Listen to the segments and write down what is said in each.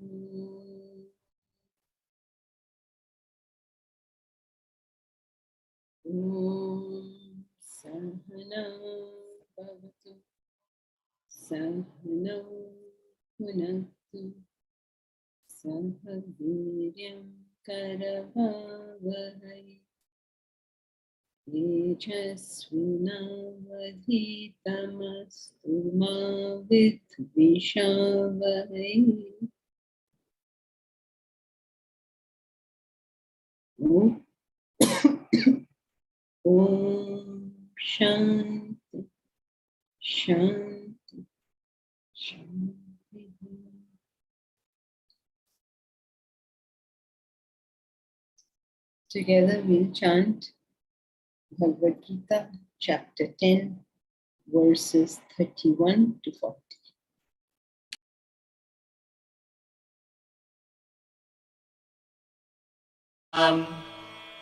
Om Sadhana Bhavatu Sadhana Punatu Sahaviryam Karavavahai Tejasvinavadhitamastu ma vidvishavahai. Om Shanti Shanti Shanti. Together we'll chant Bhagavad Gita, chapter 10, verses 31 to 40.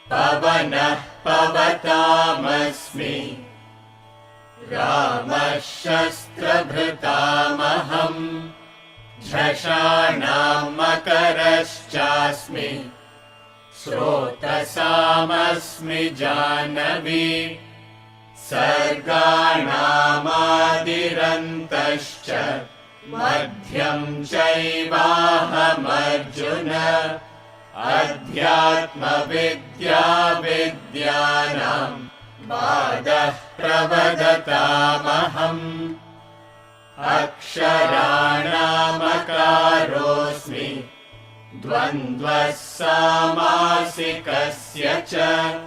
Pavanah pavatamasmi Ramah shastrabhritamaham Jhashanam makaraschasmi Srotasamasmi janavi Sarganamadhirantascha Madhyam chaivahamarjuna Adhyatma vidya vidyanam Vadah pravadatamaham Aksharanam akarosmi Dvandvas samasikasya cha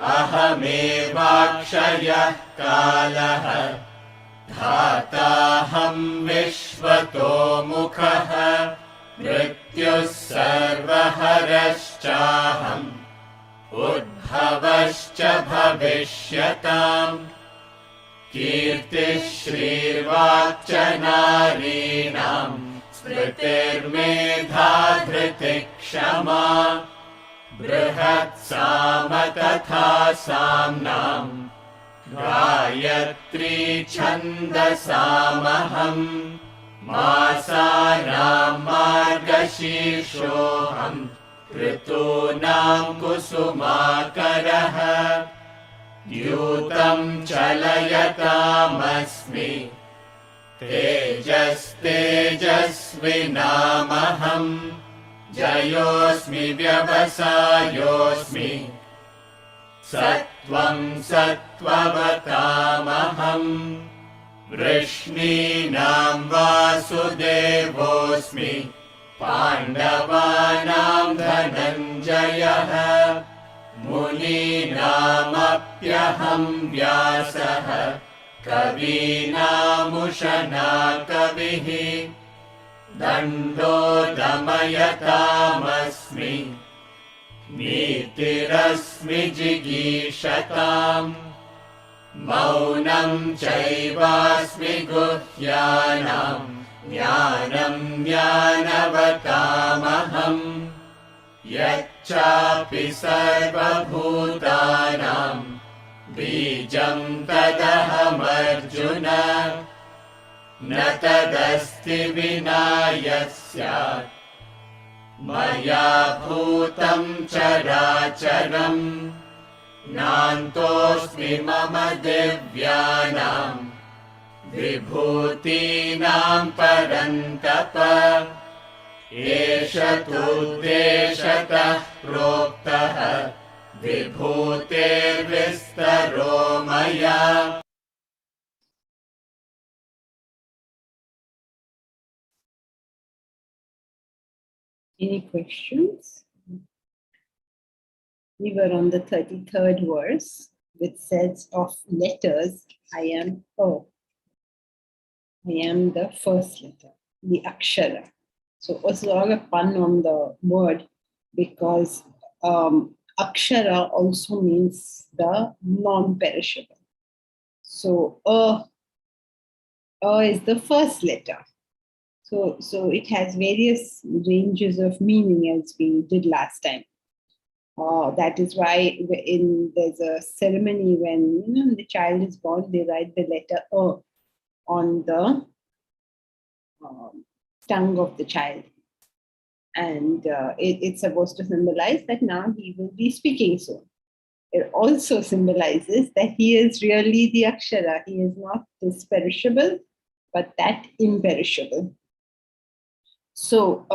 Ahamevakshayah kalaha Dhataham vishvato mukhaha Mrityus sarvaharashchaham Udbhavascha bhavishyatam Kirti shrirvacha narinam Smritirmedha dhritikshama Brihat sama tatha samnam Gayatri chandasamaham Masanam margashirshoham Ritunam kusumakaraha Yutam chalayatam-asmi Tejas tejasvinamaham Jayosmi vyavasayosmi Sattvam sattvavatamaham Vrishninam vasudevosmi Pandavanam dhananjayah Muninamapyaham vyasaha Kavinamushana kavihi Dando damayatam-asmi Nitirasmi jigishatam Maunam chaivasmi guhyanam Jnanam jnanavatamaham Yacchapi sarvabhutanam Bijam tadaham arjuna Na tadasti vinayasyat Maya bhutam characharam Nantosmi mama divyanam Vibhutinam parantapa Esha tuddeshatah proktaha Vibhutir vistaro maya. Any questions? We were on the 33rd verse, which says of letters, I am O. I am the first letter, the Akshara. So it's all a pun on the word because Akshara also means the non-perishable. So A is the first letter. So it has various ranges of meaning as we did last time. That is why there's a ceremony when the child is born, they write the letter A on the tongue of the child. And it's supposed to symbolize that now he will be speaking soon. It also symbolizes that he is really the Akshara. He is not this perishable, but that imperishable. So,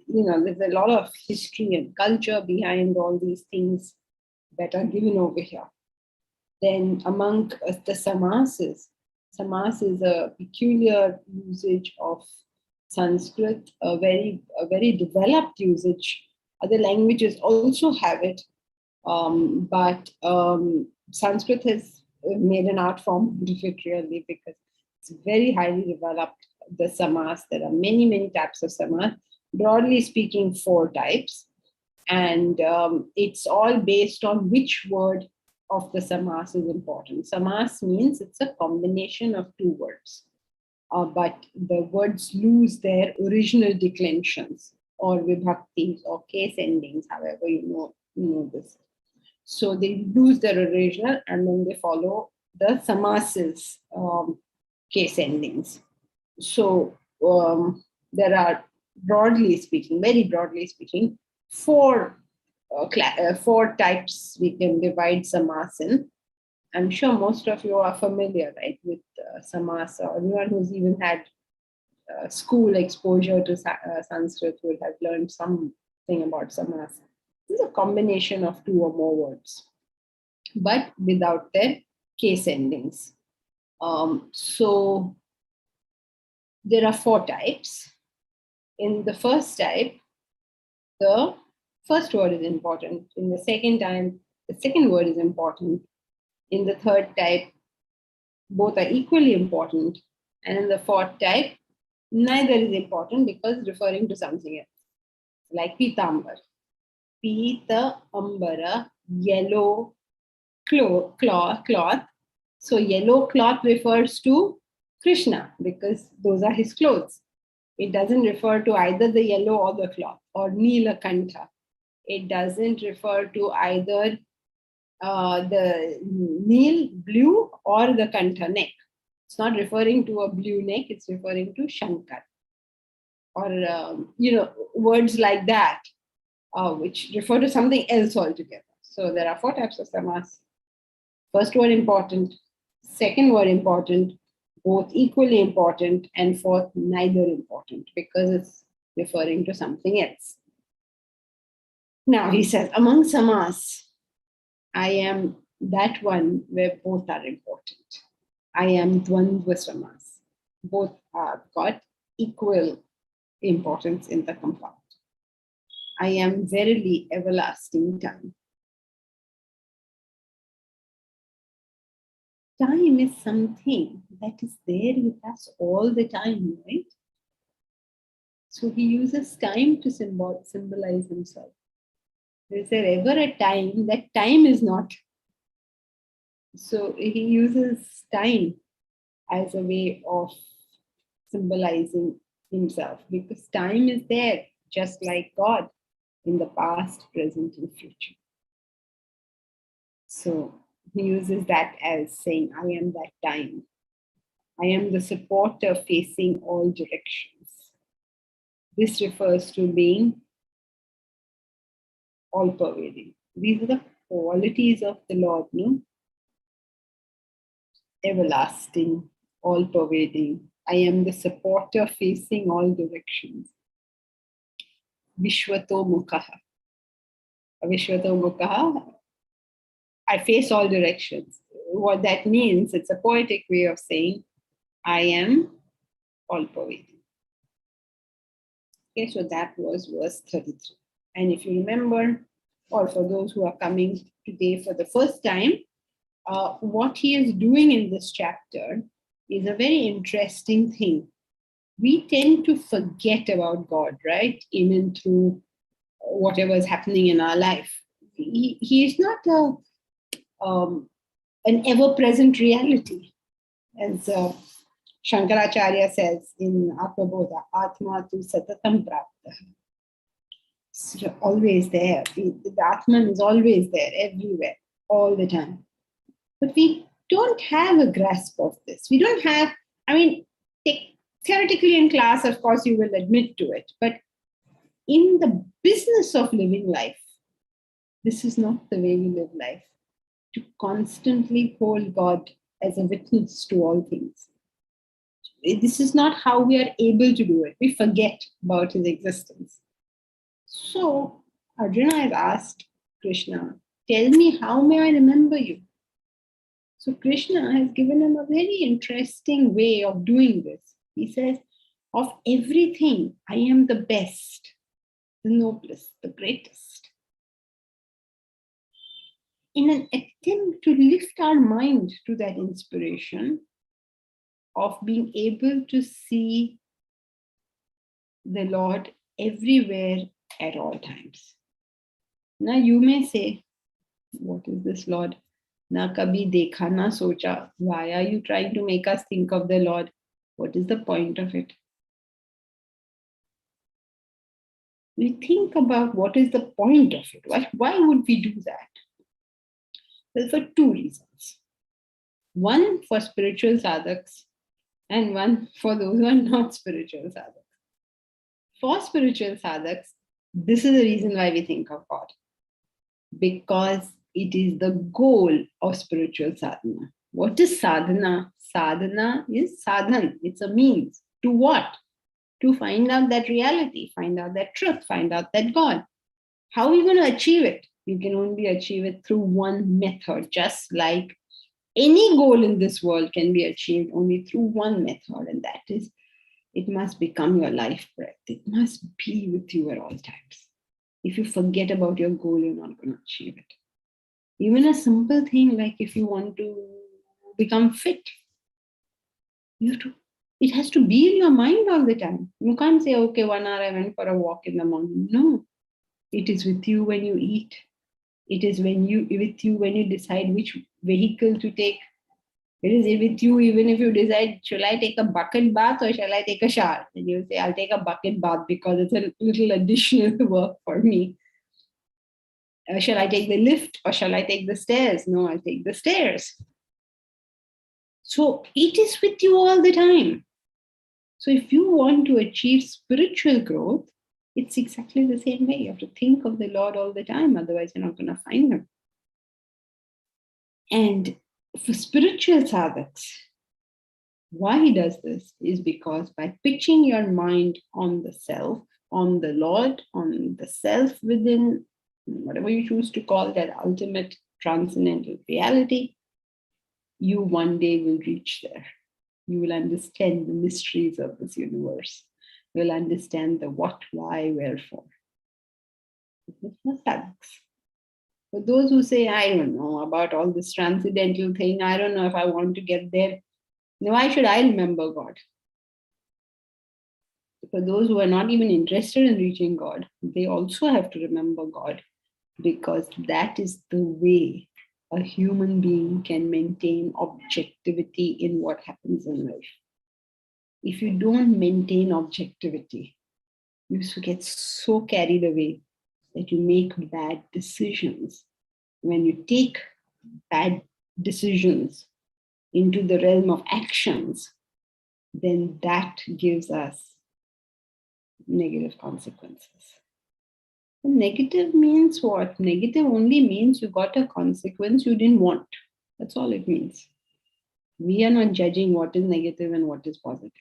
there's a lot of history and culture behind all these things that are given over here. Then among the samasas, samas is a peculiar usage of Sanskrit, a very developed usage. Other languages also have it, but Sanskrit has made an art form of it really, because it's very highly developed. The samas, there are many types of samas. Broadly speaking, 4 types, and it's all based on which word of the samas is important. Samas means it's a combination of 2 words, but the words lose their original declensions or vibhaktis or case endings, however you know this. So they lose their original and then they follow the samas's case endings. So there are, very broadly speaking, 4 types we can divide samas in. I'm sure most of you are familiar, right, with samas, or anyone who's even had school exposure to Sanskrit would have learned something about samas. This is a combination of 2 or more words, but without their case endings. So there are 4 types. In the first type, the first word is important. In the second type, the second word is important. In the third type, both are equally important. And in the fourth type, neither is important because referring to something else. Like Pitambar. Pita Ambara, yellow cloth. So yellow cloth refers to Krishna because those are his clothes. It doesn't refer to either the yellow or the cloth, or Neela Kantha. It doesn't refer to either the Neel, blue, or the Kantha, neck. It's not referring to a blue neck, it's referring to Shankar. Or, words like that, which refer to something else altogether. So there are 4 types of samas. First word important, second word important, both equally important, and fourth, neither important because it's referring to something else. Now he says, among samas, I am that one where both are important. I am dvandva samas. Both have got equal importance in the compound. I am verily everlasting time. Time is something that is there with us all the time, right? So he uses time to symbolize himself. Is there ever a time that time is not? So he uses time as a way of symbolizing himself, because time is there, just like God, in the past, present, and future. So he uses that as saying, I am that time. I am the supporter facing all directions. This refers to being all-pervading. These are the qualities of the Lord, no? Everlasting, all-pervading. I am the supporter facing all directions. Vishwato Mukhaha. Vishwato Mukhaha. I face all directions. What that means, it's a poetic way of saying, I am all-pervading. Okay, so that was verse 33. And if you remember, or for those who are coming today for the first time, what he is doing in this chapter is a very interesting thing. We tend to forget about God, right? In and through whatever is happening in our life. He is not an ever-present reality. As Shankaracharya says in Atmabodha, Atma tu satatam prapta. So always there. The Atman is always there, everywhere, all the time. But we don't have a grasp of this. We don't have, theoretically in class, of course, you will admit to it, but in the business of living life, this is not the way we live life. To constantly hold God as a witness to all things. This is not how we are able to do it. We forget about his existence. So Arjuna has asked Krishna, tell me, how may I remember you? So Krishna has given him a very interesting way of doing this. He says, of everything, I am the best, the noblest, the greatest. In an attempt to lift our mind to that inspiration of being able to see the Lord everywhere at all times. Now you may say, what is this Lord? Na kabhi dekha na socha. Why are you trying to make us think of the Lord? What is the point of it? We think about what is the point of it. Why would we do that? Well, for two reasons. One for spiritual sadhaks and one for those who are not spiritual sadhaks. For spiritual sadhaks, this is the reason why we think of God. Because it is the goal of spiritual sadhana. What is sadhana? Sadhana is sadhan. It's a means. To what? To find out that reality, find out that truth, find out that God. How are you going to achieve it? You can only achieve it through one method, just like any goal in this world can be achieved only through one method, and that is, it must become your life breath. It must be with you at all times. If you forget about your goal, you're not going to achieve it. Even a simple thing like if you want to become fit, it has to be in your mind all the time. You can't say, okay, 1 hour I went for a walk in the morning. No, it is with you when you eat. It is with you when you decide which vehicle to take. It is with you even if you decide, shall I take a bucket bath or shall I take a shower? And you say, I'll take a bucket bath because it's a little additional work for me. Shall I take the lift or shall I take the stairs? No, I'll take the stairs. So it is with you all the time. So if you want to achieve spiritual growth, it's exactly the same way. You have to think of the Lord all the time, otherwise you're not going to find him. And for spiritual sadhaks, why he does this is because by pitching your mind on the self, on the Lord, on the self within, whatever you choose to call that ultimate transcendental reality, you one day will reach there. You will understand the mysteries of this universe. You will understand the what, why, wherefore. It's for sadhaks. For those who say, I don't know about all this transcendental thing, I don't know if I want to get there. Why should I remember God? For those who are not even interested in reaching God, they also have to remember God, because that is the way a human being can maintain objectivity in what happens in life. If you don't maintain objectivity, you get so carried away that you make bad decisions. When you take bad decisions into the realm of actions, then that gives us negative consequences. And negative means what? Negative only means you got a consequence you didn't want. That's all it means. We are not judging what is negative and what is positive.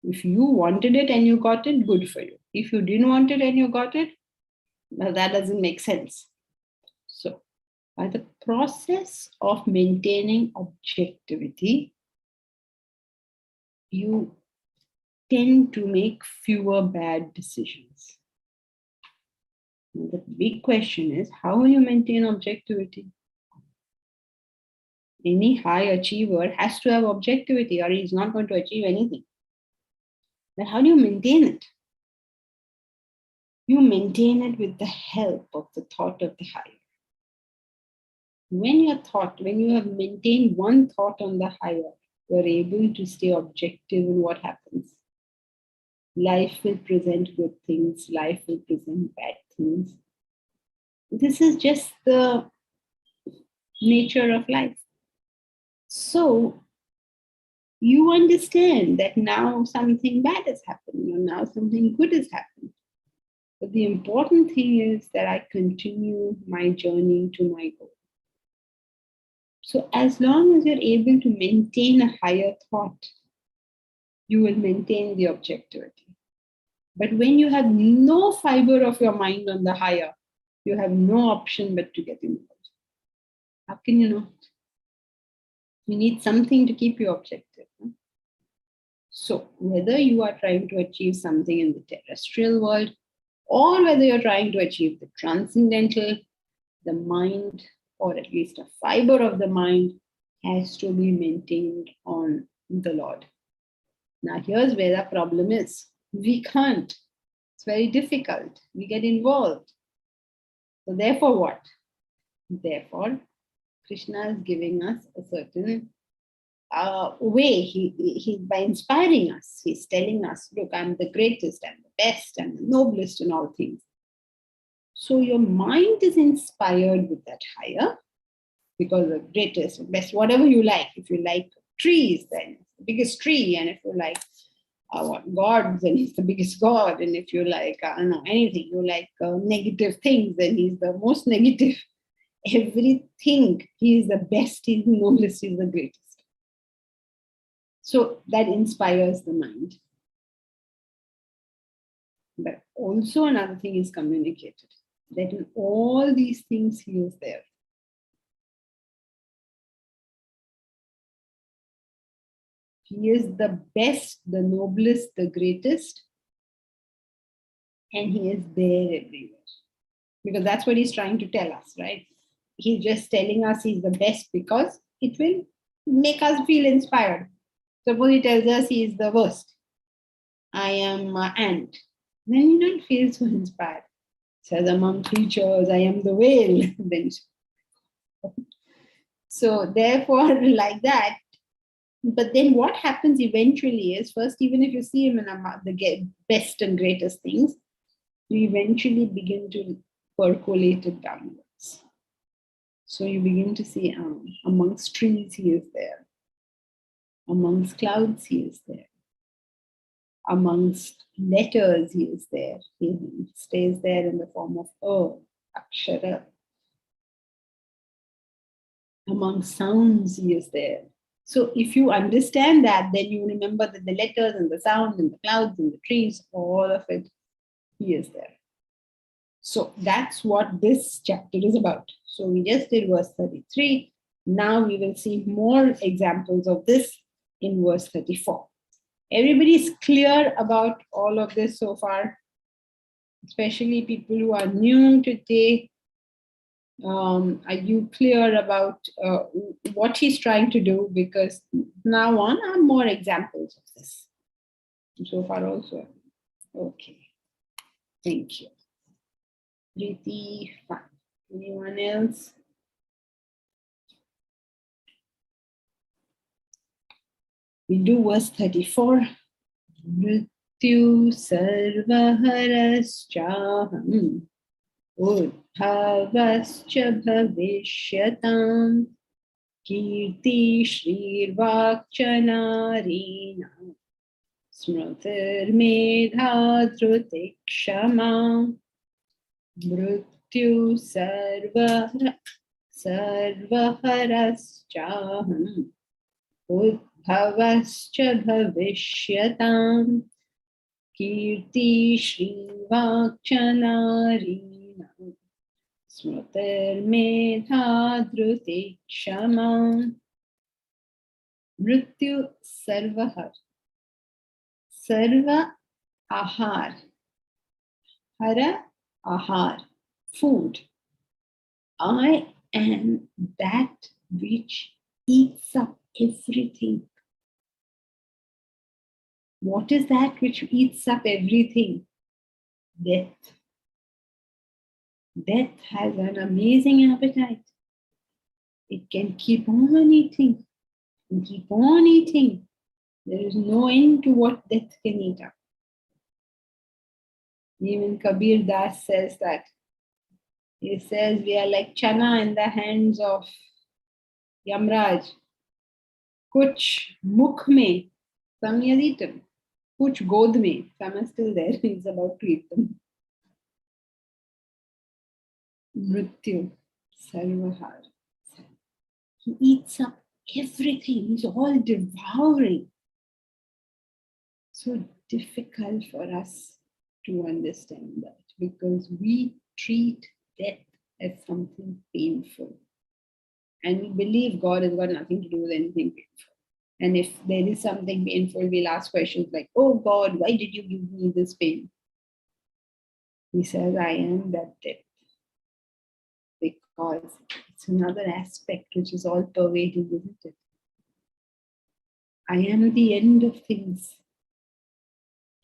If you wanted it and you got it, good for you. If you didn't want it and you got it, well, that doesn't make sense. So, by the process of maintaining objectivity, you tend to make fewer bad decisions. And the big question is, how will you maintain objectivity? Any high achiever has to have objectivity or he's not going to achieve anything. But how do you maintain it? You maintain it with the help of the thought of the higher. When you have maintained one thought on the higher, you're able to stay objective in what happens. Life will present good things, life will present bad things. This is just the nature of life. So you understand that now something bad has happened, or now something good has happened. But the important thing is that I continue my journey to my goal. So as long as you're able to maintain a higher thought, you will maintain the objectivity. But when you have no fiber of your mind on the higher, you have no option but to get involved. How can you not? You need something to keep you objective. No? So whether you are trying to achieve something in the terrestrial world, or whether you're trying to achieve the transcendental, the mind, or at least a fiber of the mind, has to be maintained on the Lord. Now, here's where the problem is. We can't. It's very difficult. We get involved. So therefore what? Therefore, Krishna is giving us a certain way. He by inspiring us, he's telling us, look, I'm the greatest, I'm the best, I'm the noblest in all things. So your mind is inspired with that higher, because the greatest, best, whatever you like. If you like trees, then it's the biggest tree. And if you like gods, then he's the biggest god. And if you like, I don't know, anything, you like negative things, then he's the most negative. Everything, he is the best, he's the noblest, he's the greatest. So that inspires the mind. But also another thing is communicated, that in all these things he is there. He is the best, the noblest, the greatest, and he is there everywhere. Because that's what he's trying to tell us, right? He's just telling us he's the best because it will make us feel inspired. Suppose he tells us he is the worst. I am an ant. Then you don't feel so inspired. Says among creatures, I am the whale. Then so therefore, like that. But then what happens eventually is, first, even if you see him in the best and greatest things, you eventually begin to percolate it downwards. So you begin to see amongst trees he is there. Amongst clouds he is there. Amongst letters he is there. He stays there in the form of akshara. Amongst sounds he is there. So if you understand that, then you remember that the letters and the sound and the clouds and the trees, all of it, he is there. So that's what this chapter is about. So we just did verse 33. Now we will see more examples of this in verse 34. Everybody's clear about all of this so far, especially people who are new today. Are you clear about what he's trying to do? Because now on are more examples of this. So far also. Okay. Thank you. Preeti, fine. Anyone else? We do verse 34. Mrityu sarvaharaschaham udbhavascha bhavishyatam kirti shrirvakchanarina smrutir medha dhrutikshama mrityu sarvaharaschaham udbhavascha bhavishyatam kirti shrirvakchanarina smrutir medha dhrutikshama mrityu sarvahar. Sarva ahar. Hara ahar. Food. I am that which eats up everything. What is that which eats up everything? Death. Death has an amazing appetite. It can keep on eating and keep on eating. There is no end to what death can eat up. Even Kabir Das says that. He says we are like chana in the hands of Yamraj. Kuch mukh mein, some he has eaten. Kuch god mein, some are still there. He's about to eat them. Mrityu Sarvahar. He eats up everything. He's all devouring. So difficult for us to understand that because we treat death as something painful. And we believe God has got nothing to do with anything painful. And if there is something painful, we'll ask questions like, oh God, why did you give me this pain? He says, I am that death. Because it's another aspect which is all pervading, isn't it? I am the end of things.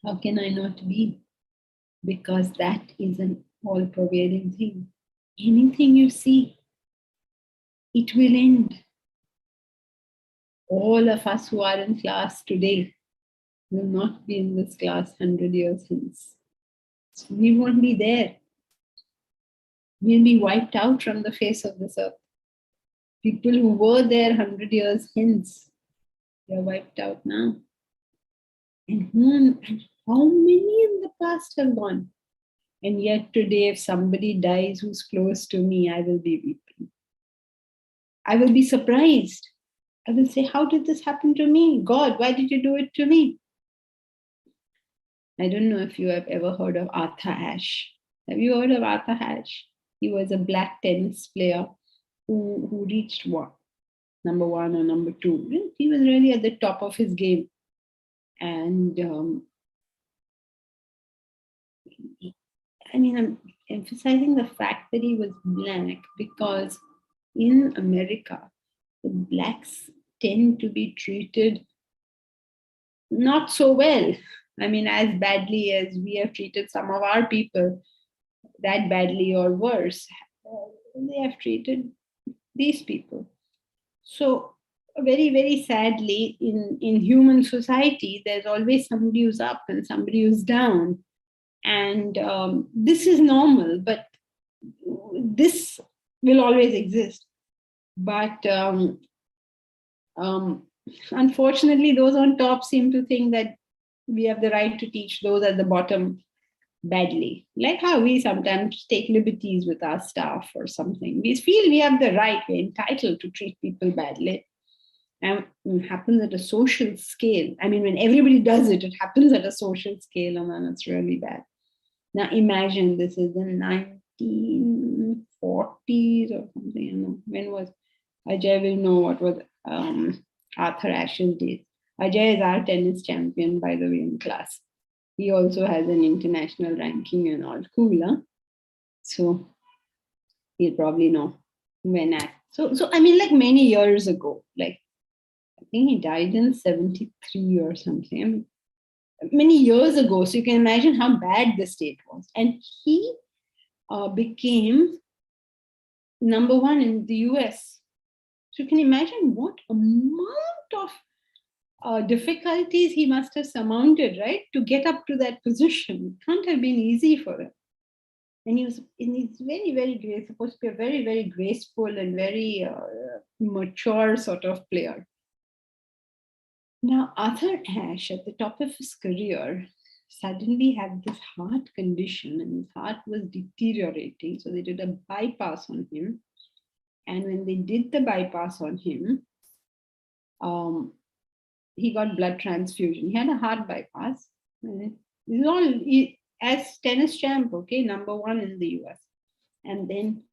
How can I not be? Because that is an all pervading thing. Anything you see, it will end. All of us who are in class today will not be in this class 100 years hence. So we won't be there. We'll be wiped out from the face of this earth. People who were there 100 years hence, they're wiped out now. And how many in the past have gone? And yet today, if somebody dies who's close to me, I will be weeping. I will be surprised. I will say, how did this happen to me? God, why did you do it to me? I don't know if you have ever heard of Arthur Ashe. Have you heard of Arthur Ashe? He was a black tennis player who reached what? Number 1 or number 2. He was really at the top of his game. And I'm emphasizing the fact that he was black because in America, the blacks tend to be treated not so well. As badly as we have treated some of our people, that badly or worse, they have treated these people. So very, very sadly, in human society, there's always somebody who's up and somebody who's down. And this is normal, but this will always exist. But unfortunately, those on top seem to think that we have the right to teach those at the bottom badly. Like how we sometimes take liberties with our staff or something. We feel we have the right, we're entitled to treat people badly. And it happens at a social scale. When everybody does it, it happens at a social scale, and then it's really bad. Now imagine this is the 1940s or something. When was Ajay will know what was Arthur Ashe's days. Ajay is our tennis champion, by the way, in class. He also has an international ranking and all. Cool, huh? So he'll probably know when like many years ago, like I think he died in 73 or something. Many years ago. So you can imagine how bad the state was. And he became number 1 in the US. So you can imagine what amount of difficulties he must have surmounted, right, to get up to that position. It can't have been easy for him. And he's very, very great, supposed to be a very, very graceful and very mature sort of player. Now, Arthur Ashe, at the top of his career, suddenly had this heart condition and his heart was deteriorating. So they did a bypass on him. And when they did the bypass on him, he got blood transfusion. He had a heart bypass. This is all as tennis champ, okay, number 1 in the US. And then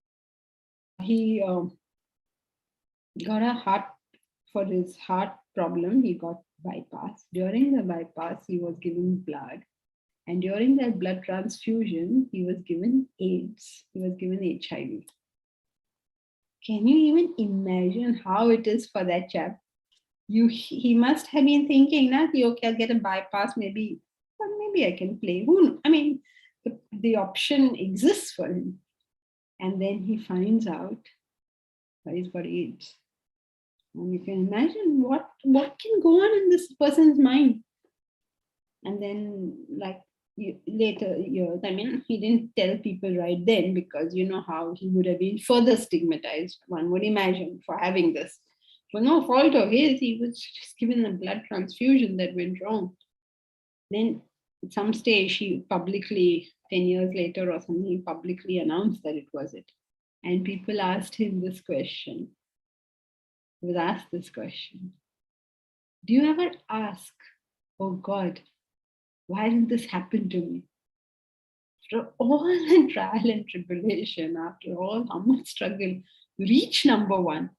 he got a heart, for his heart problem, he got bypass. During the bypass, he was given blood. And during that blood transfusion, he was given AIDS. He was given HIV. Can you even imagine how it is for that chap? He must have been thinking, okay, I'll get a bypass, maybe I can play. Who knows? The option exists for him. And then he finds out that he's got AIDS. And you can imagine what can go on in this person's mind. And then, like later years, he didn't tell people right then because you know how he would have been further stigmatized, one would imagine, for having this. For no fault of his, he was just given a blood transfusion that went wrong. Then at some stage, he publicly, 10 years later or something, he publicly announced that it was it. And people asked him this question. He was asked this question. Do you ever ask, oh God, why did this happen to me? After all the trial and tribulation, after all how much struggle, you reach number one,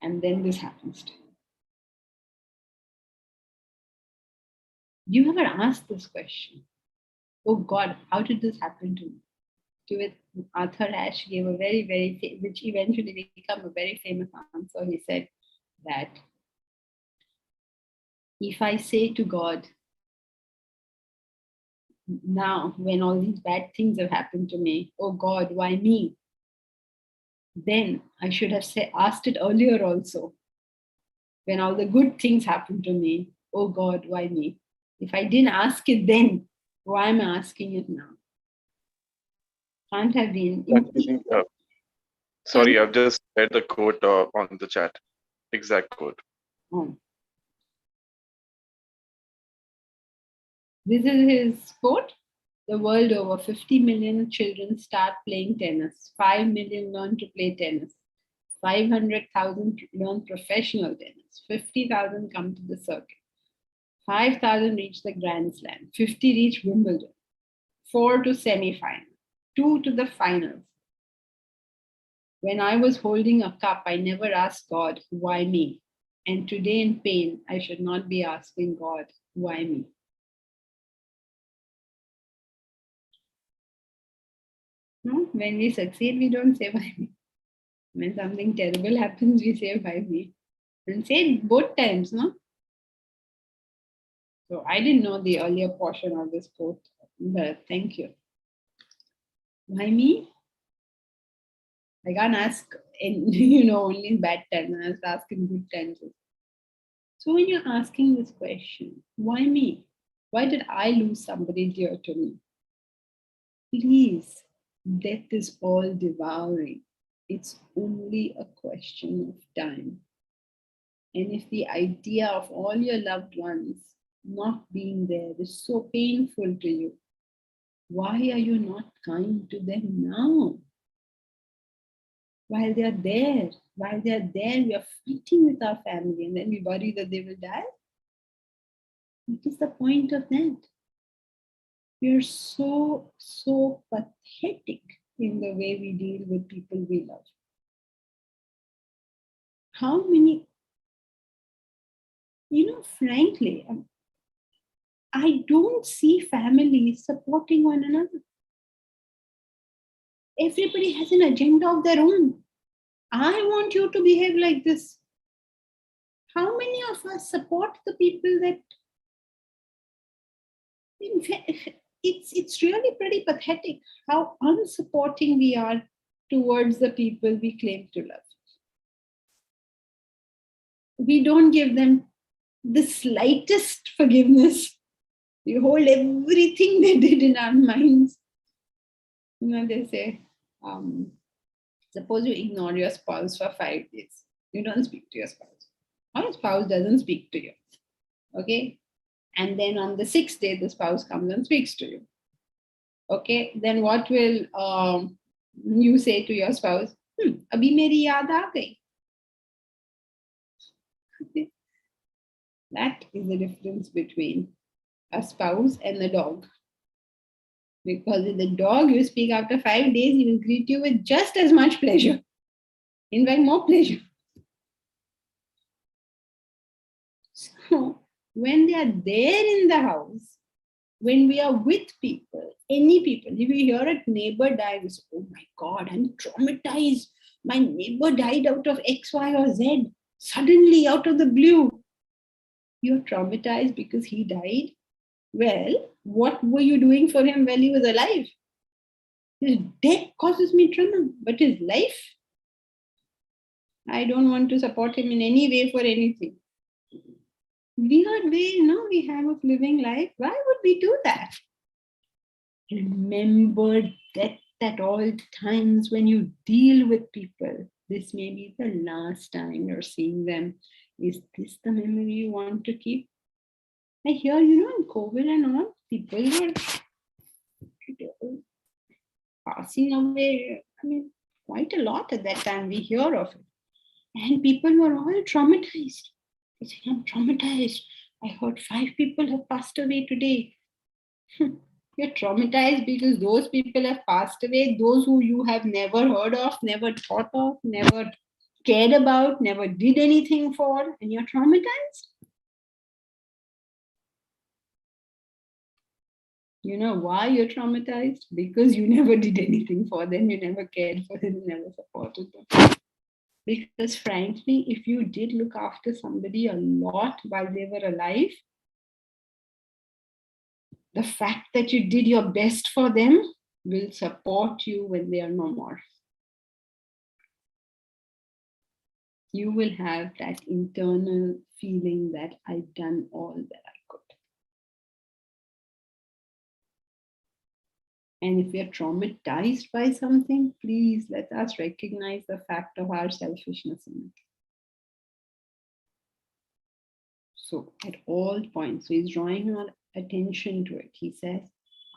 and then this happens to you. Do you ever ask this question? Oh God, how did this happen to me? To it, Arthur Ashe gave a very, which eventually became a very famous answer. He said that if I say to God, now when all these bad things have happened to me, oh God, why me? Then I should have asked it earlier also. When all the good things happened to me, oh God, why me? If I didn't ask it then, why am I asking it now? Can't have been. Sorry, I've just read the quote on the chat. Exact quote. Oh. This is his quote. The world over, 50 million children start playing tennis. 5 million learn to play tennis. 500,000 learn professional tennis. 50,000 come to the circuit. 5,000 reach the Grand Slam. 50 reach Wimbledon. 4 to semi-final. 2 to the finals. When I was holding a cup, I never asked God, why me? And today in pain, I should not be asking God, why me? No? When we succeed, we don't say why me. When something terrible happens, we say why me. And say it both times, no? So I didn't know the earlier portion of this quote, but thank you. Why me? I can't ask in, only in bad times. I have to ask in good times. So when you're asking this question, why me? Why did I lose somebody dear to me? Please, death is all devouring. It's only a question of time. And if the idea of all your loved ones not being there is so painful to you, why are you not kind to them now? While they are there, we are fighting with our family and then we worry that they will die. What is the point of that? We are so pathetic in the way we deal with people we love. How many, frankly, I don't see families supporting one another. Everybody has an agenda of their own. I want you to behave like this. How many of us support the people that, in fact, it's really pretty pathetic how unsupporting we are towards the people we claim to love. We don't give them the slightest forgiveness. We hold everything they did in our minds. They say, suppose you ignore your spouse for 5 days. You don't speak to your spouse. Or your spouse doesn't speak to you. Okay? And then on the 6th day, the spouse comes and speaks to you. Okay? Then what will you say to your spouse? Abhi meri yaad aa gayi. Okay? That is the difference between a spouse and the dog. Because with the dog, you speak after 5 days, he will greet you with just as much pleasure. In fact, more pleasure. So, when they are there in the house, when we are with people, any people, if we hear a neighbor die, we say, oh my God, I'm traumatized. My neighbor died out of X, Y, or Z. Suddenly, out of the blue. You're traumatized because he died? Well, what were you doing for him while he was alive? His death causes me trauma, but his life, I don't want to support him in any way for anything. Weird way, we have of living life. Why would we do that? Remember that at all times when you deal with people, this may be the last time you're seeing them. Is this the memory you want to keep? I hear, in COVID and all, people were passing away. Quite a lot at that time we hear of it. And people were all traumatized. They say, I'm traumatized. I heard 5 people have passed away today. You're traumatized because those people have passed away, those who you have never heard of, never thought of, never cared about, never did anything for, and you're traumatized. You know why you're traumatized? Because you never did anything for them, you never cared for them, you never supported them. Because frankly, if you did look after somebody a lot while they were alive, the fact that you did your best for them will support you when they are no more. You will have that internal feeling that I've done all that I could. And if we are traumatized by something, please let us recognize the fact of our selfishness in it. So at all points, so he's drawing our attention to it. He says,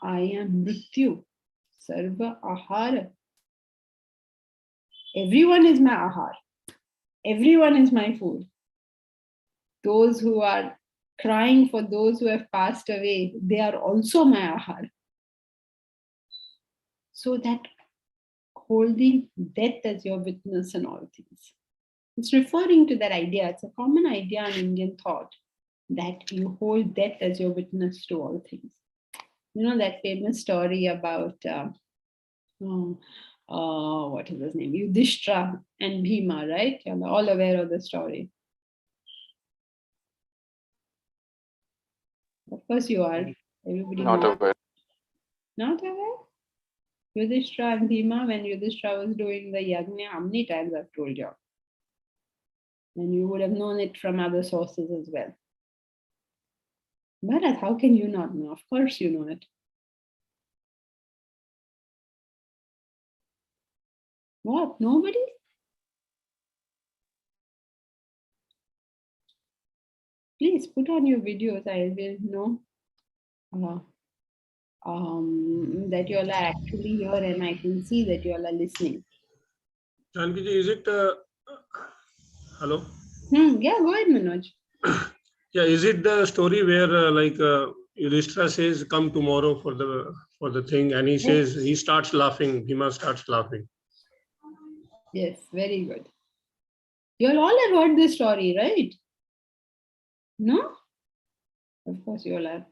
I am Mrityu, Sarva Ahara. Everyone is my ahar. Everyone is my food. Those who are crying for those who have passed away, they are also my ahar. So that holding death as your witness in all things. It's referring to that idea. It's a common idea in Indian thought that you hold death as your witness to all things. You know that famous story about what is his name? Yudhishthira and Bhima, right? You're all aware of the story. Of course you are. Everybody Not knows. aware. Not aware? Yudhishthira and Bhima, when Yudhishthira was doing the yajna, how many times I've told you? And you would have known it from other sources as well. Bharat, how can you not know? Of course you know it. What? Nobody? Please put on your videos. I will know that you all are actually here and I can see that you all are listening. Janki ji, is it hello? Yeah, go ahead, Manoj. Yeah, is it the story where Yudhishthira says, "Come tomorrow for the thing," and he says he starts laughing. Bhima starts laughing. Yes, very good. You all have heard this story, right? No? Of course you all have.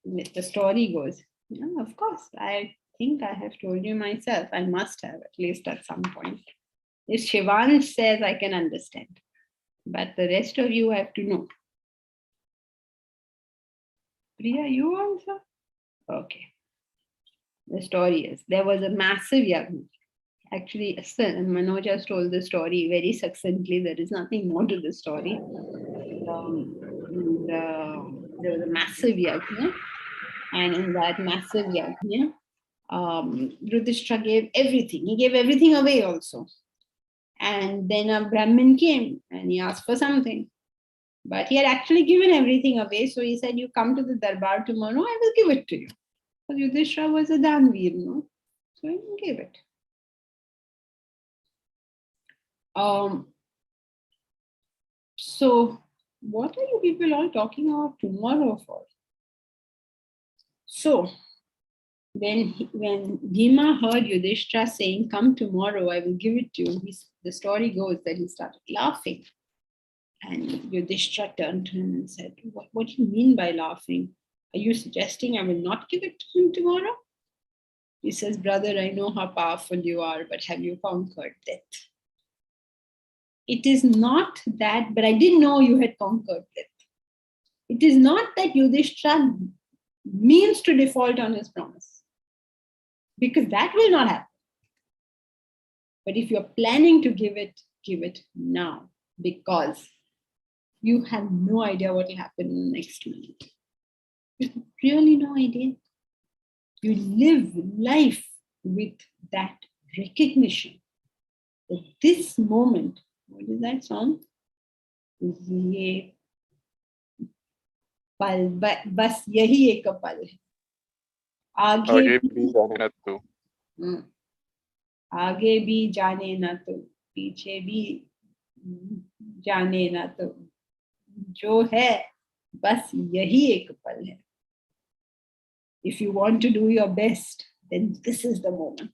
The story goes. Yeah, of course. I think I have told you myself. I must have, at least at some point. If Shivansh says, I can understand. But the rest of you have to know. Priya, you also? Okay. The story is, there was a massive yagna. Actually, Manoj has told the story very succinctly. There is nothing more to the story. There was a massive yagna. And in that massive yagna, Yudhishthira gave everything. He gave everything away also. And then a Brahmin came and he asked for something. But he had actually given everything away. So he said, you come to the darbar tomorrow, I will give it to you. Because Yudhishthira was a Danveer, no? So he gave it. So what are you people all talking about tomorrow for? So when Bhima heard Yudhishthira saying, come tomorrow, I will give it to you, the story goes that he started laughing. And Yudhishthira turned to him and said, what do you mean by laughing? Are you suggesting I will not give it to him tomorrow? He says, brother, I know how powerful you are, but have you conquered death? It is not that, but I didn't know you had conquered death. It is not that Yudhishthira means to default on his promise, because that will not happen. But if you're planning to give it now, because you have no idea what will happen in the next minute. You have really no idea. You live life with that recognition that this moment, what is that song? Ye pal, bas yahi ek pal hai. Aage bhi jaane na tu. आगे भी जाने ना तो, पीछे भी जाने ना तो, जो है बस यही एक पल है. If you want to do your best, then this is the moment.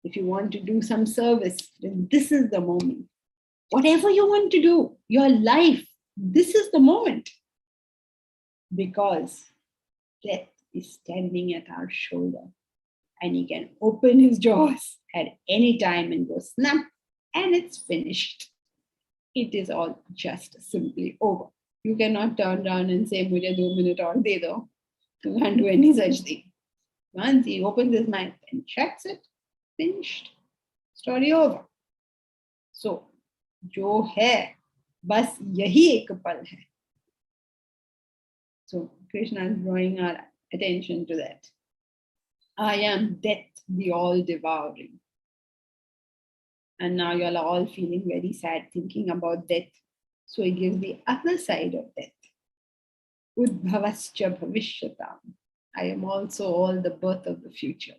If you want to do some service, then this is the moment. Whatever you want to do, your life, this is the moment. Because death is standing at our shoulder and he can open his jaws at any time and go snap, and it's finished. It is all just simply over. You cannot turn around and say, "Mujhe 2 minutes aur de do." You can't do any such thing. Once he opens his mouth and shuts it, finished. Story over. So, जो है बस यही एक पल है. So Krishna is drawing our attention to that. I am death, the all-devouring. And now you are all feeling very sad thinking about death. So he gives the other side of death. Udbhavascha bhavishyatam. I am also all the birth of the future.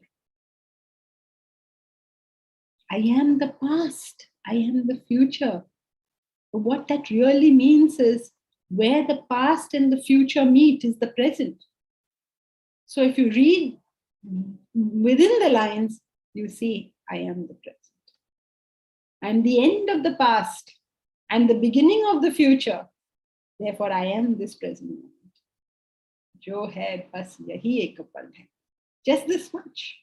I am the past. I am the future. But what that really means is where the past and the future meet is the present. So if you read within the lines, you see, I am the present. I am the end of the past and the beginning of the future. Therefore, I am this present moment. Jo hai bas yahi ek pal hai. Just this much.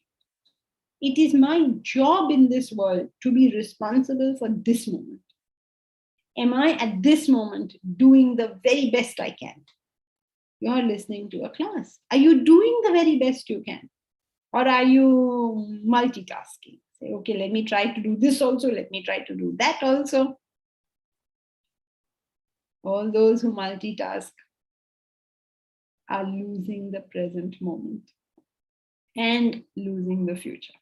It is my job in this world to be responsible for this moment. Am I at this moment doing the very best I can? You are listening to a class. Are you doing the very best you can? Or are you multitasking? Say, okay, let me try to do this also. Let me try to do that also. All those who multitask are losing the present moment and losing the future.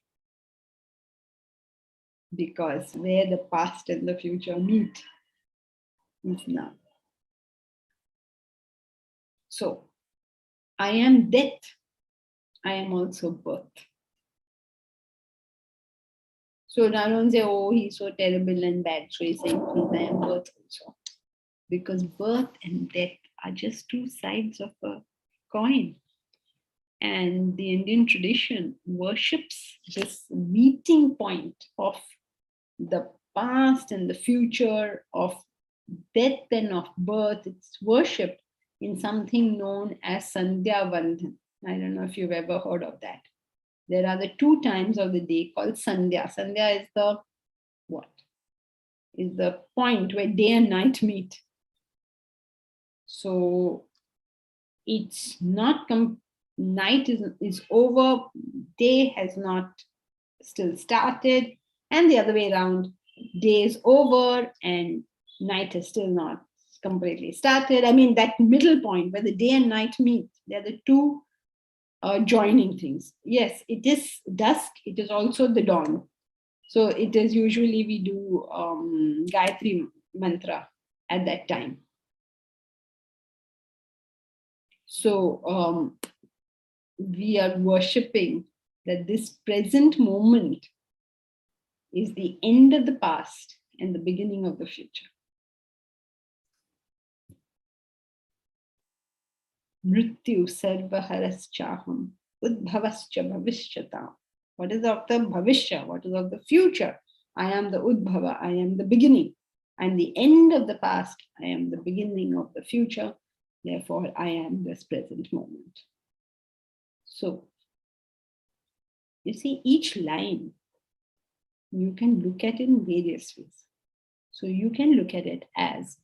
Because where the past and the future meet is now. So, I am death. I am also birth. So now don't say, oh, he's so terrible and bad. So he's saying, please, I am birth also. Because birth and death are just two sides of a coin. And the Indian tradition worships this meeting point of the past and the future, of death and of birth. It's worshipped in something known as Sandhya Vandhan. I don't know if you've ever heard of that. There are the 2 times of the day called Sandhya. Sandhya is the what? Is the point where day and night meet. So it's not night is over, day has not still started, and the other way around, day is over and night has still not completely started. I mean, that middle point where the day and night meet, they're the 2 joining things. Yes, it is dusk, it is also the dawn. So it is usually we do Gayatri mantra at that time. So we are worshipping that this present moment is the end of the past and the beginning of the future. Mrityu sarvaharashchaham udbhavascha bhavishyatam. What is of the bhavishya? What is of the future? I am the udbhava, I am the beginning. I am the end of the past, I am the beginning of the future. Therefore, I am this present moment. So, you see, each line, you can look at it in various ways. So you can look at it as,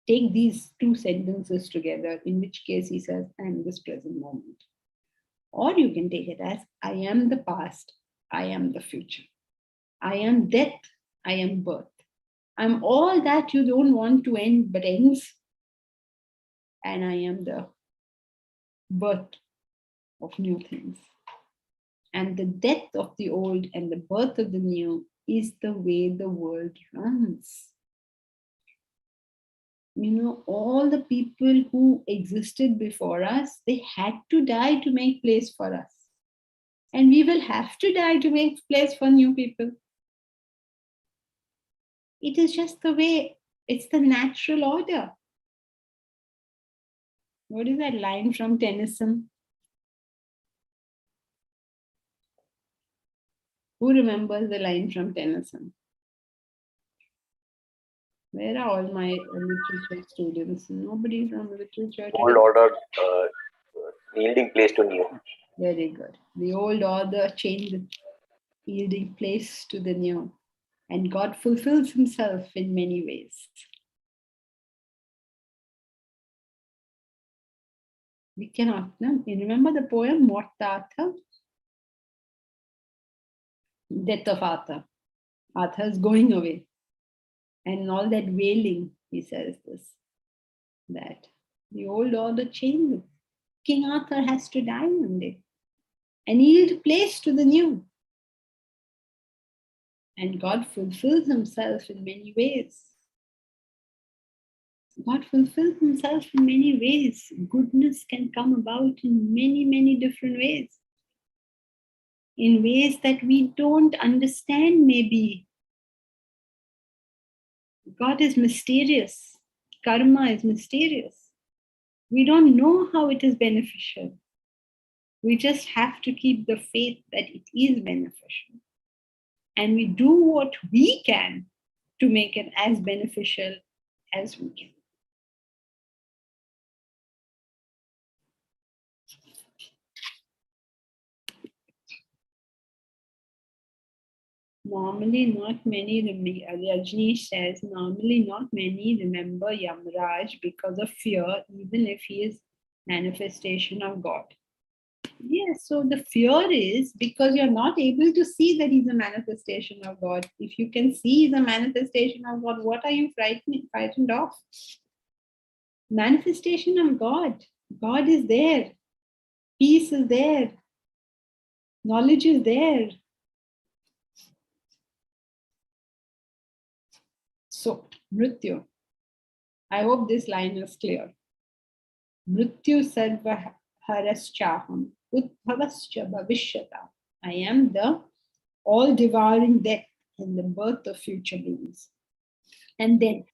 take these 2 sentences together, in which case he says, I am this present moment. Or you can take it as, I am the past, I am the future. I am death, I am birth. I'm all that you don't want to end but ends. And I am the birth of new things. And the death of the old and the birth of the new is the way the world runs. You know, all the people who existed before us, they had to die to make place for us. And we will have to die to make place for new people. It is just the way, it's the natural order. What is that line from Tennyson? Who remembers the line from Tennyson? Where are all my literature students? Nobody from literature. Old order, yielding place to new. Very good. The old order changed, yielding place to the new. And God fulfills himself in many ways. We cannot, no? You remember the poem, What the Arthur? Death of Arthur. Arthur is going away. And all that wailing, he says this, that the old order changes. King Arthur has to die one day and yield place to the new. And God fulfills himself in many ways. God fulfills himself in many ways. Goodness can come about in many, many different ways. In ways that we don't understand, maybe. God is mysterious. Karma is mysterious. We don't know how it is beneficial. We just have to keep the faith that it is beneficial. And we do what we can to make it as beneficial as we can. Normally, not many, Rajneesh says, normally not many remember Yamraj because of fear, even if he is manifestation of God. Yes, so the fear is because you're not able to see that he's a manifestation of God. If you can see he's a manifestation of God, what are you frightened of? Manifestation of God. God is there. Peace is there. Knowledge is there. So, Mrityu. I hope this line is clear. Mrityu sarva haraschaham utbhavascha bhavishyata. I am the all-devouring death and the birth of future beings. And then,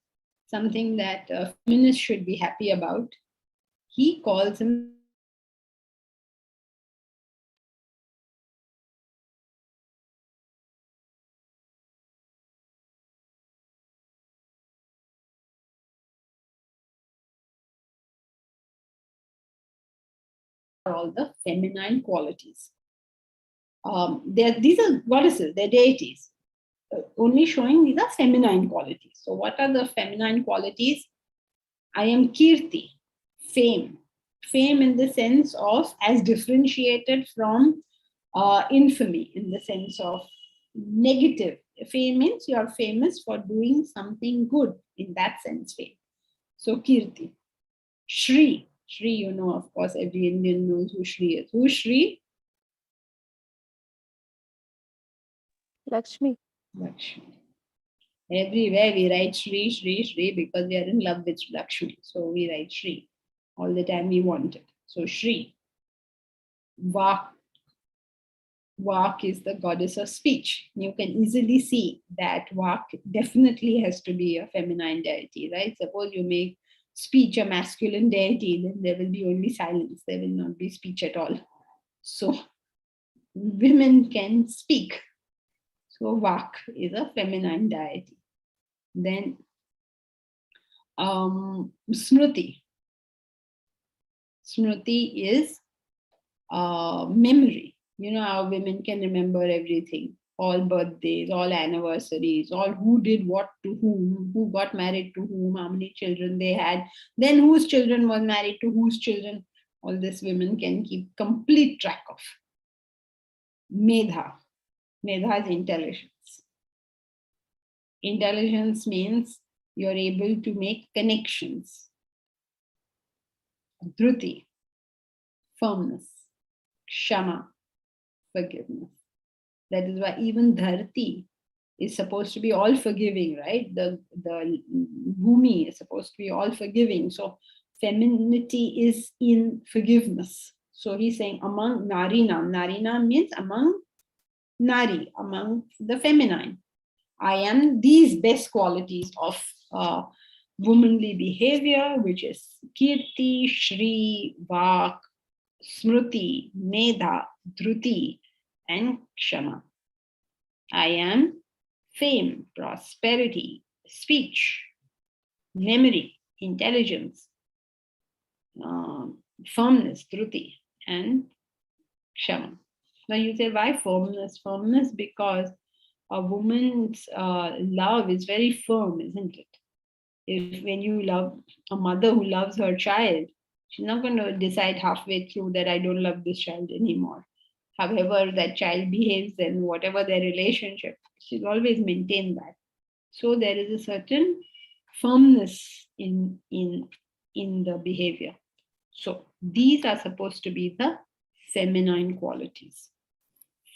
something that feminists should be happy about, he calls him all the feminine qualities. These are goddesses, they're deities, only showing these are feminine qualities. So what are the feminine qualities? I am Kirti, fame. Fame in the sense of as differentiated from infamy, in the sense of negative. Fame means you are famous for doing something good, in that sense, fame. So Kirti. Shri. Shri, you know, of course, every Indian knows who Shri is. Who is Shri? Lakshmi. Lakshmi. Everywhere we write Shri, Shri, Shri because we are in love with Lakshmi. So we write Shri. All the time we want it. So Shri. Vak. Vak is the goddess of speech. You can easily see that Vak definitely has to be a feminine deity, right? Suppose you make speech a masculine deity, then there will be only silence. There will not be speech at all. So women can speak. So Vak is a feminine deity. Then Smriti. Smriti is memory. You know how women can remember everything. All birthdays, all anniversaries, all who did what to whom, who got married to whom, how many children they had, then whose children was married to whose children. All this women can keep complete track of. Medha. Medha is intelligence. Intelligence means you're able to make connections. Dhruti, firmness. Kshama, forgiveness. That is why even Dharti is supposed to be all forgiving, right? The Bhumi is supposed to be all forgiving. So femininity is in forgiveness. So he's saying among Narina. Narina means among Nari, among the feminine. I am these best qualities of womanly behavior, which is Kirti, Shri, Vak, Smruti, Medha, Dhruti, and Kshama. I am fame, prosperity, speech, memory, intelligence, firmness, Dhruti, and Kshama. Now you say, why firmness? Firmness because a woman's love is very firm, isn't it? If when you love a mother who loves her child, she's not going to decide halfway through that I don't love this child anymore. However that child behaves and whatever their relationship, she'll always maintain that. So there is a certain firmness in the behavior. So these are supposed to be the feminine qualities.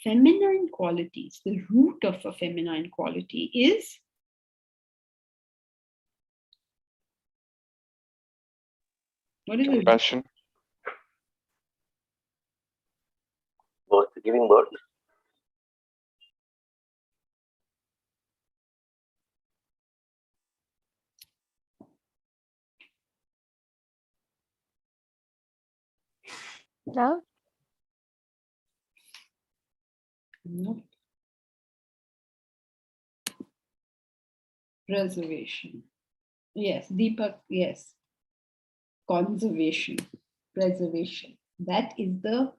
Feminine qualities, the root of a feminine quality is what is it? Compassion. Birth, giving birth. Love? No. Preservation. Yes, Deepak, yes. Conservation, preservation. That is the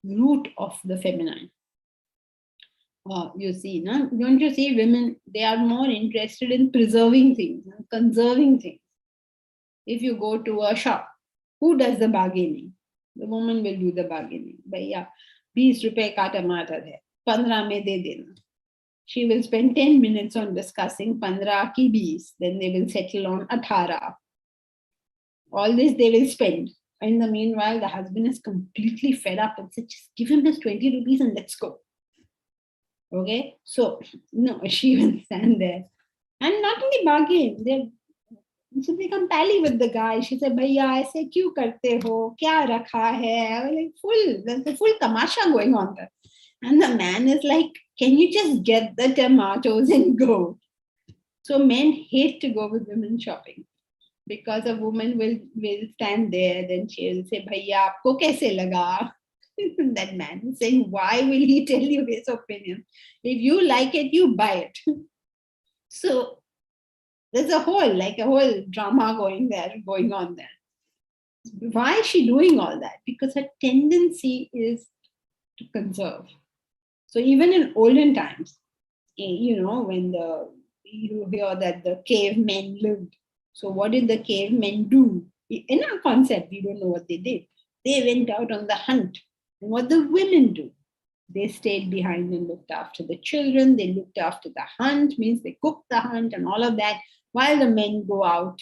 root of the feminine. You see, no? Don't you see women, they are more interested in preserving things and conserving things. If you go to a shop, who does the bargaining? The woman will do the bargaining. Bhaiya, 20 rupees ka tomato hai, 15 mein de dena. She will spend 10 minutes on discussing 15 ki 20, then they will settle on 18. All this they will spend. In the meanwhile, the husband is completely fed up and said, just give him his 20 rupees and let's go. Okay, so no, she will stand there and not only bargain, they become pally with the guy. She said, Bhaiya, aise kyun karte ho? Kya rakha hai? Like there's a full tamasha going on there. And the man is like, can you just get the tomatoes and go? So men hate to go with women shopping because a woman will stand there, then she will say, Bhaiya, aapko kaise laga? That man is saying, why will he tell you his opinion? If you like it, you buy it. So there's a whole drama going on there. Why is she doing all that? Because her tendency is to conserve. So even in olden times, when you hear that the cavemen lived. So what did the cavemen do? In our concept, we don't know what they did. They went out on the hunt. And what the women do? They stayed behind and looked after the children. They looked after the hunt, means they cooked the hunt and all of that, while the men go out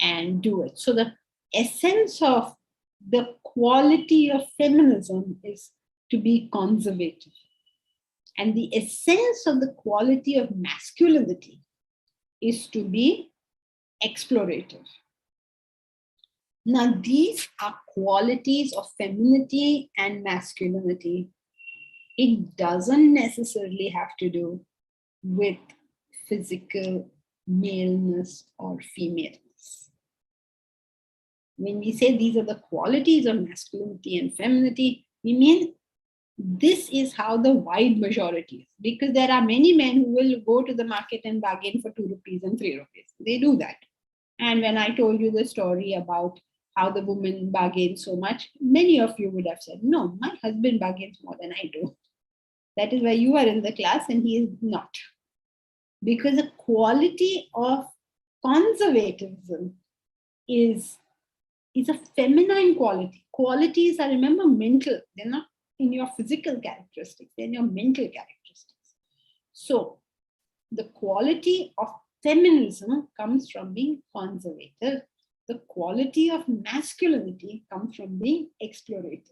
and do it. So the essence of the quality of feminism is to be conservative. And the essence of the quality of masculinity is to be explorative. Now, these are qualities of femininity and masculinity. It doesn't necessarily have to do with physical maleness or femaleness. When we say these are the qualities of masculinity and femininity, we mean this is how the wide majority is. Because there are many men who will go to the market and bargain for 2 rupees and 3 rupees. They do that. And when I told you the story about how the woman bargains so much, many of you would have said, no, my husband bargains more than I do. That is why you are in the class and he is not. Because the quality of conservatism is a feminine quality. Qualities are, remember, mental. They're not in your physical characteristics, they're in your mental characteristics. So the quality of feminism comes from being conservative. The quality of masculinity comes from being explorative.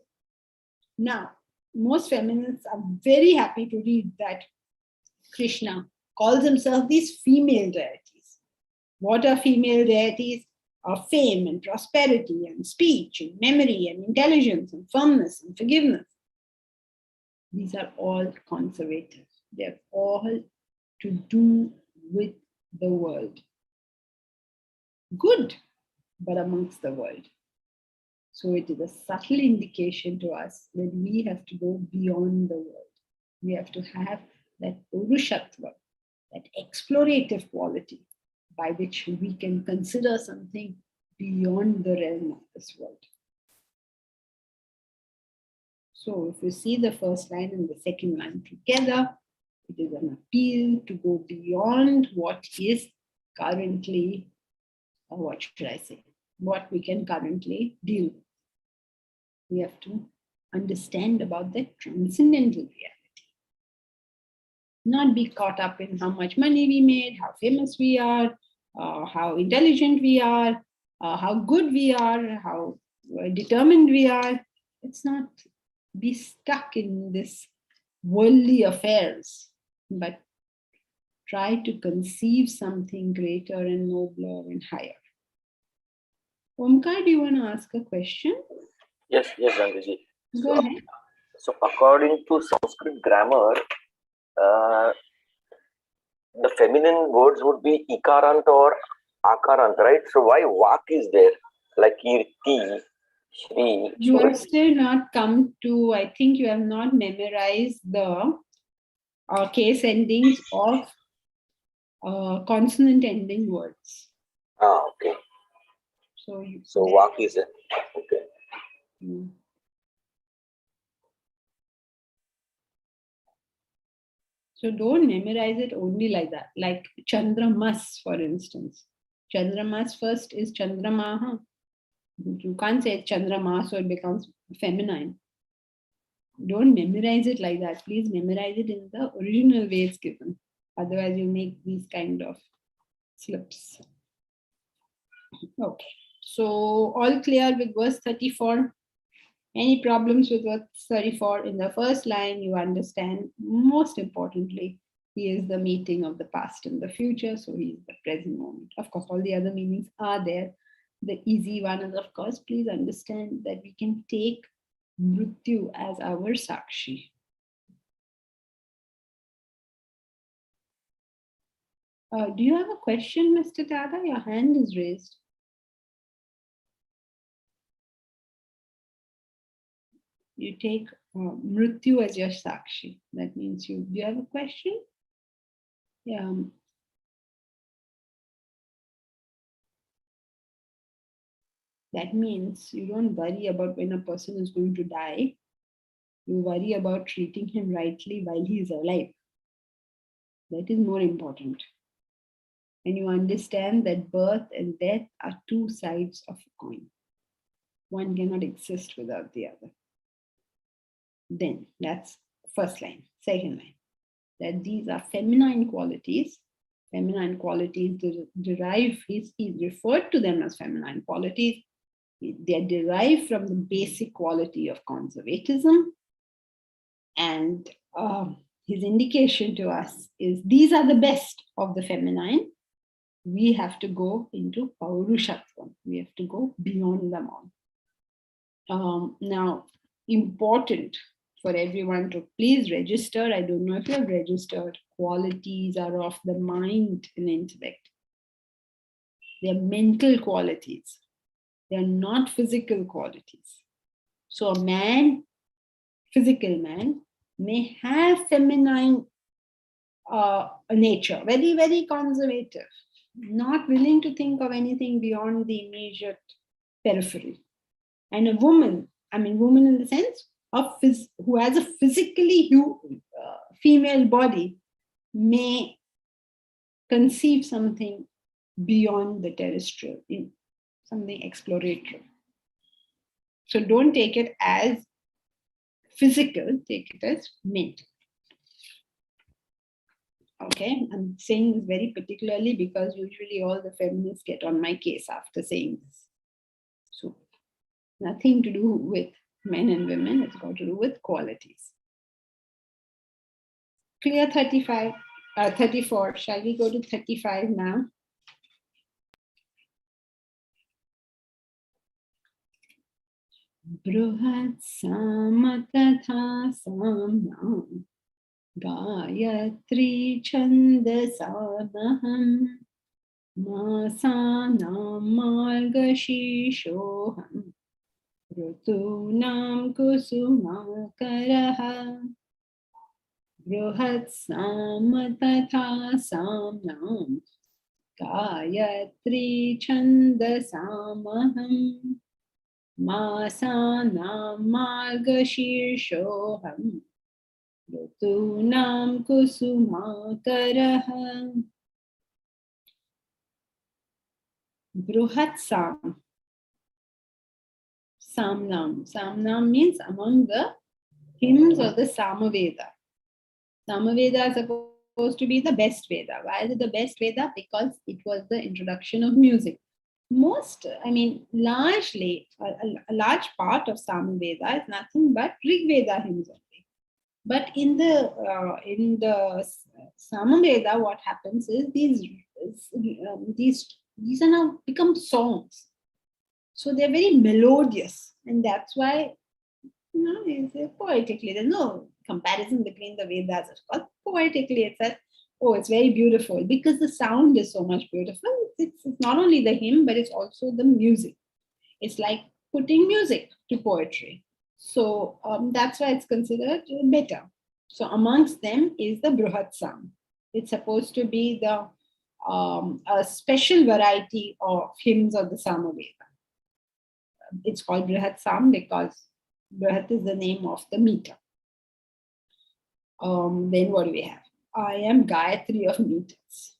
Now, most feminists are very happy to read that Krishna calls himself these female deities. What are female deities? Are fame and prosperity and speech and memory and intelligence and firmness and forgiveness. These are all conservative. They're all to do with the world. Good, but amongst the world. So it is a subtle indication to us that we have to go beyond the world. We have to have that purushatva, that explorative quality by which we can consider something beyond the realm of this world. So if you see the first line and the second line together, it is an appeal to go beyond what is currently, or what should I say, what we can currently deal with. We have to understand about the transcendental reality. Not be caught up in how much money we made, how famous we are, how intelligent we are, how good we are, how determined we are. Let's not be stuck in this worldly affairs, but try to conceive something greater and nobler and higher. Omkar, do you want to ask a question? Yes, Gandhiji. Go ahead. So according to Sanskrit grammar, the feminine words would be ikarant or akarant, right? So why vak is there? Like kirti, shri. You have still not come to, I think you have not memorized the case endings of consonant ending words. Okay. So vak is it. Okay. So don't memorize it only like that. Like Chandramas, for instance. Chandramas first is Chandramaha. You can't say Chandramas, so it becomes feminine. Don't memorize it like that. Please memorize it in the original way it's given. Otherwise, you make these kind of slips. Okay. So all clear with verse 34. Any problems with verse 34? In the first line, you understand, most importantly, he is the meeting of the past and the future, so he is the present moment. Of course, all the other meanings are there. The easy one is, of course, please understand that we can take Mrityu as our Sakshi. Do you have a question, Mr. Tata? Your hand is raised. You take Mrityu as your Sakshi. That means do you have a question? Yeah. That means you don't worry about when a person is going to die. You worry about treating him rightly while he is alive. That is more important. And you understand that birth and death are two sides of a coin. One cannot exist without the other. Then that's first line. Second line, that these are feminine qualities. Feminine qualities derive, he's referred to them as feminine qualities. They are derived from the basic quality of conservatism. And his indication to us is these are the best of the feminine. We have to go into Paurushatvam. We have to go beyond them all. Now, important for everyone to please register. I don't know if you have registered. Qualities are of the mind and intellect. They are mental qualities. They are not physical qualities. So a man, physical man, may have feminine nature, very, very conservative, not willing to think of anything beyond the immediate periphery. And a woman, I mean woman in the sense of who has a physically female body, may conceive something beyond the terrestrial, something exploratory. So don't take it as physical, take it as mental. Okay, I'm saying this very particularly because usually all the feminists get on my case after saying this. So nothing to do with men and women, it's got to do with qualities. Clear 34. Shall we go to 35 now? Bruhat samathatha samnam Gayatri Chandasamaham Masanam Margashishoham Rutunam Kusumakaraha Bruhat Samathatha Samnam Gayatri Chandasamaham Masanam Margashishoham Rutunam Kusumakaraha Bruhat Samnam. Samnam means among the hymns of the Samaveda. Samaveda is supposed to be the best Veda. Why is it the best Veda? Because it was the introduction of music. Largely, a large part of Samaveda is nothing but Rig Veda hymns only. But in the Samaveda, what happens is these are now become songs. So they're very melodious, and that's why it's poetically. There's no comparison between the Vedas, of course. Poetically, it's very beautiful because the sound is so much beautiful. It's not only the hymn, but it's also the music. It's like putting music to poetry. So that's why it's considered better. So amongst them is the Bruhat Sam. It's supposed to be a special variety of hymns of the Samaveda. It's called Brihat Sam because Brihat is the name of the meter. Then what do we have? I am Gayatri of meters.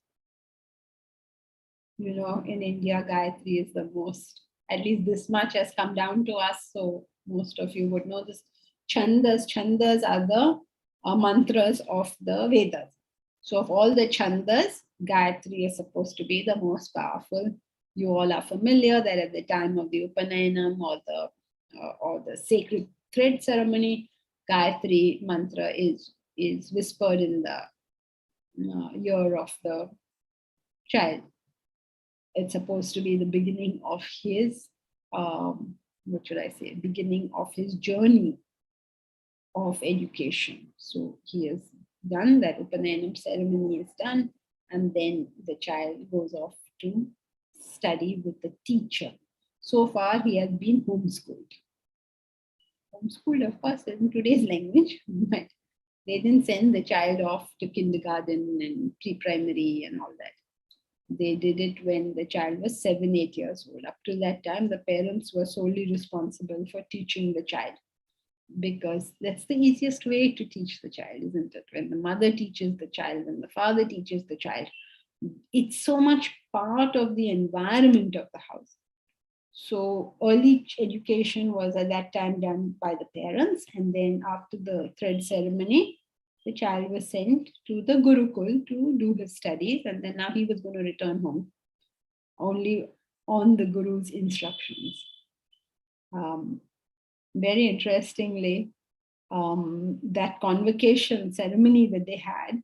In India, Gayatri is the most, at least this much has come down to us. So most of you would know this. Chandas are the mantras of the Vedas. So of all the chandas, Gayatri is supposed to be the most powerful. You all are familiar that at the time of the Upanayanam or the sacred thread ceremony, Gayatri mantra is whispered in the ear of the child. It's supposed to be the beginning of his, beginning of his journey of education. So he has done that, Upanayanam ceremony is done, and then the child goes off to study with the teacher. So far, he has been homeschooled. Homeschooled, of course, in today's language, but they didn't send the child off to kindergarten and pre-primary and all that. They did it when the child was 7-8 years old. Up to that time, the parents were solely responsible for teaching the child, because that's the easiest way to teach the child, isn't it? When the mother teaches the child, when the father teaches the child, it's so much part of the environment of the house. So early education was at that time done by the parents, and then after the thread ceremony, the child was sent to the Gurukul to do his studies, and then now he was going to return home only on the Guru's instructions. Very interestingly, that convocation ceremony that they had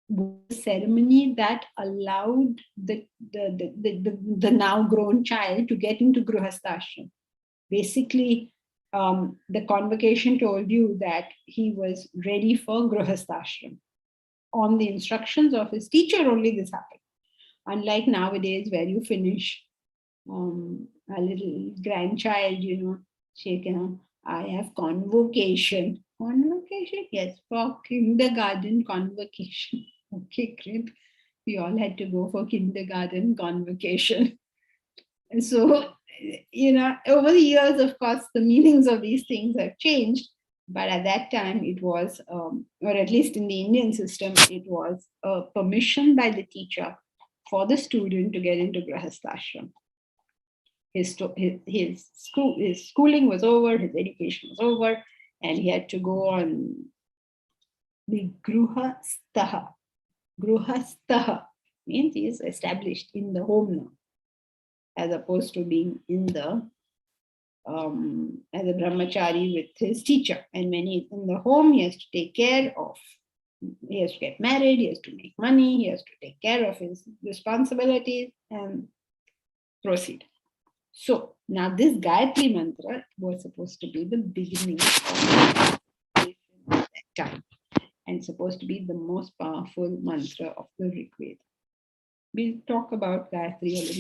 was a ceremony that allowed the now grown child to get into Grihastha. Basically, the convocation told you that he was ready for Grihastha. On the instructions of his teacher only this happened. Unlike nowadays where you finish a little grandchild, I have convocation. Convocation, yes, for kindergarten convocation. Okay, great. We all had to go for kindergarten convocation. And so, over the years, of course, the meanings of these things have changed. But at that time, it was, or at least in the Indian system, it was a permission by the teacher for the student to get into Grihastha. His schooling was over, his education was over, and he had to go on the Grihastha. Grihastha means he is established in the home now, as opposed to being in the as a brahmachari with his teacher. And when he's in the home, he has to take care of, he has to get married, he has to make money, he has to take care of his responsibilities and proceed. So now this Gayatri mantra was supposed to be the beginning of that time. and supposed to be the most powerful mantra of the Rig Veda. We'll talk about Gayatri a little